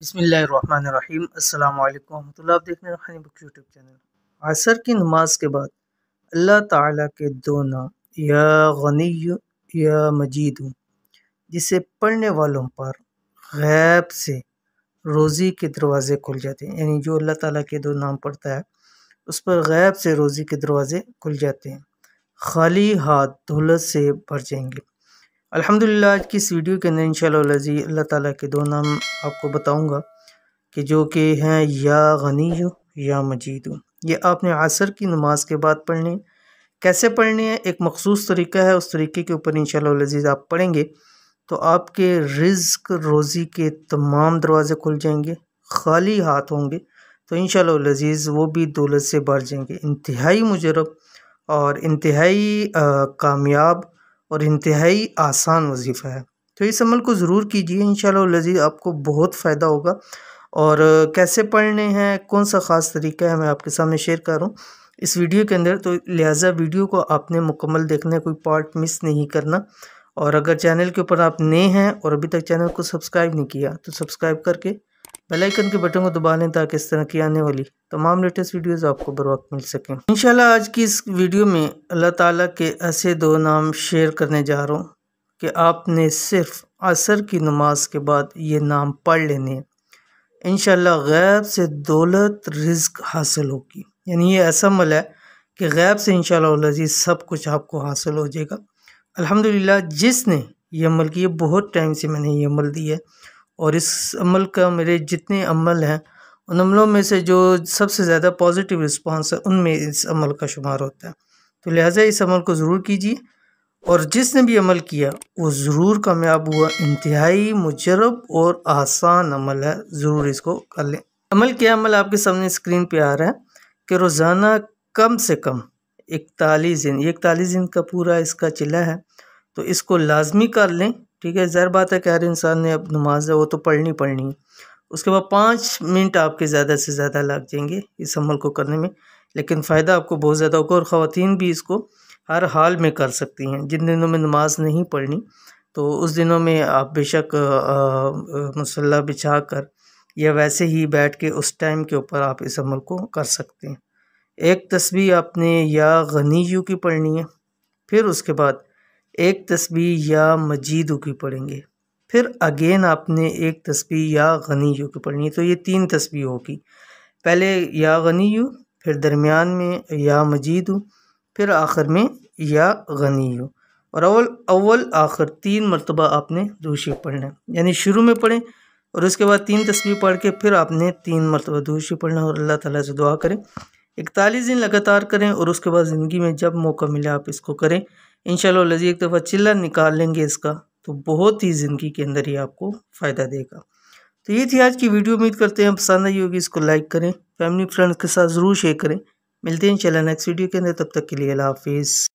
बिस्मिल्लाहिर्रहमानिर्रहीम। अस्सलाम वालेकुम रहमतुल्लाह। आप देख रहे हैं हनी बुक यूट्यूब चैनल। असर की नमाज के बाद अल्लाह ताला के दो नाम या गनी या मजीद हूँ, जिसे पढ़ने वालों पर गैब से रोज़ी के दरवाज़े खुल जाते हैं। यानी जो अल्लाह ताला के दो नाम पढ़ता है उस पर गैब से रोज़ी के दरवाज़े खुल जाते हैं, खाली हाथ दौलत से भर जाएंगे। अल्हम्दुलिल्लाह आज की इस वीडियो के अंदर इंशाअल्लाह अल्लाह ताला के दो नाम आपको बताऊंगा कि जो कि हैं या गनी या मजीद। ये आपने असर की नमाज के बाद पढ़ने। कैसे पढ़ने हैं, एक मखसूस तरीका है, उस तरीके के ऊपर इंशाअल्लाह आप पढ़ेंगे तो आपके रिज़्क रोज़ी के तमाम दरवाज़े खुल जाएंगे, खाली हाथ होंगे तो इंशाअल्लाह वो भी दौलत से भर जाएंगे। इंतहाई मुजरब और इंतहाई कामयाब और इंतहाई आसान वजीफ़ा है, तो इस अमल को ज़रूर कीजिए। इंशाअल्लाह आपको बहुत फ़ायदा होगा। और कैसे पढ़ने हैं, कौन सा ख़ास तरीका है, मैं आपके सामने शेयर कर रहा हूँ इस वीडियो के अंदर। तो लिहाजा वीडियो को आपने मुकम्मल देखना है, कोई पार्ट मिस नहीं करना। और अगर चैनल के ऊपर आप नए हैं और अभी तक चैनल को सब्सक्राइब नहीं किया तो सब्सक्राइब करके बेल आइकन के बटन को दबा लें ताकि इस तरह की आने वाली तमाम लेटेस्ट वीडियोस आपको बर वक्त मिल सकें। इंशाल्लाह आज की इस वीडियो में अल्लाह ताला के ऐसे दो नाम शेयर करने जा रहा हूँ कि आपने सिर्फ असर की नमाज के बाद ये नाम पढ़ लेने हैं। इंशाल्लाह गैब से दौलत रिज़्क हासिल होगी। यानी ये ऐसा अमल है कि गैब से इंशाअल्लाह सब कुछ आपको हासिल हो जाएगा। अल्हम्दुलिल्लाह जिसने ये अमल किया, बहुत टाइम से मैंने ये अमल दिया है और इस अमल का मेरे जितने अमल हैं उन अमलों में से जो सबसे ज़्यादा पॉजिटिव रिस्पांस है उनमें इस अमल का शुमार होता है। तो लिहाजा इस अमल को ज़रूर कीजिए और जिसने भी अमल किया वो ज़रूर कामयाब हुआ। इंतहाई मुजरब और आसान अमल है, ज़रूर इसको कर लें। अमल क्या अमल आपके सामने स्क्रीन पे आ रहा है कि रोज़ाना कम से कम 41 दिन, 41 दिन का पूरा इसका चिल्ला है, तो इसको लाजमी कर लें। ठीक है, ज़ाहिर बात है कि हर इंसान ने अब नमाज है वो तो पढ़नी है। उसके बाद 5 मिनट आपके ज़्यादा से ज़्यादा लग जाएंगे इस अमल को करने में, लेकिन फ़ायदा आपको बहुत ज़्यादा होगा। और ख़वातीन भी इसको हर हाल में कर सकती हैं। जिन दिनों में नमाज नहीं पढ़नी तो उस दिनों में आप बेशक मुसल्ला बिछा कर या वैसे ही बैठ के उस टाइम के ऊपर आप इस अमल को कर सकते हैं। एक तस्बीह आपने या गनीयू की पढ़नी है, फिर उसके बाद एक तस्बीह या मजीदू की पढ़ेंगे, फिर अगेन आपने एक तस्बीह या गनीयू की पढ़नी है। तो ये 3 तस्बीह होगी, पहले या गनीयू, फिर दरमियान में या मजीदू, फिर आखिर में या गनीयू। और अव्वल आखिर 3 मरतबा आपने दुरूद शरीफ पढ़ना है। यानी शुरू में पढ़ें और उसके बाद 3 तस्बीह पढ़ के फिर आपने 3 मरतबा दुरूद शरीफ पढ़ना। और अल्लाह ताला से दुआ करें 41 दिन लगातार करें और उसके बाद ज़िंदगी में जब मौका मिले आप इसको करें। इंशाअल्लाह एक दफ़ा चिल्ला निकाल लेंगे इसका तो बहुत ही ज़िंदगी के अंदर ही आपको फ़ायदा देगा। तो ये थी आज की वीडियो, उम्मीद करते हैं पसंद आई होगी। इसको लाइक करें, फैमिली फ्रेंड्स के साथ ज़रूर शेयर करें। मिलते हैं इंशाअल्लाह नेक्स्ट वीडियो के अंदर, तब तक के लिए अल्लाह हाफिज़।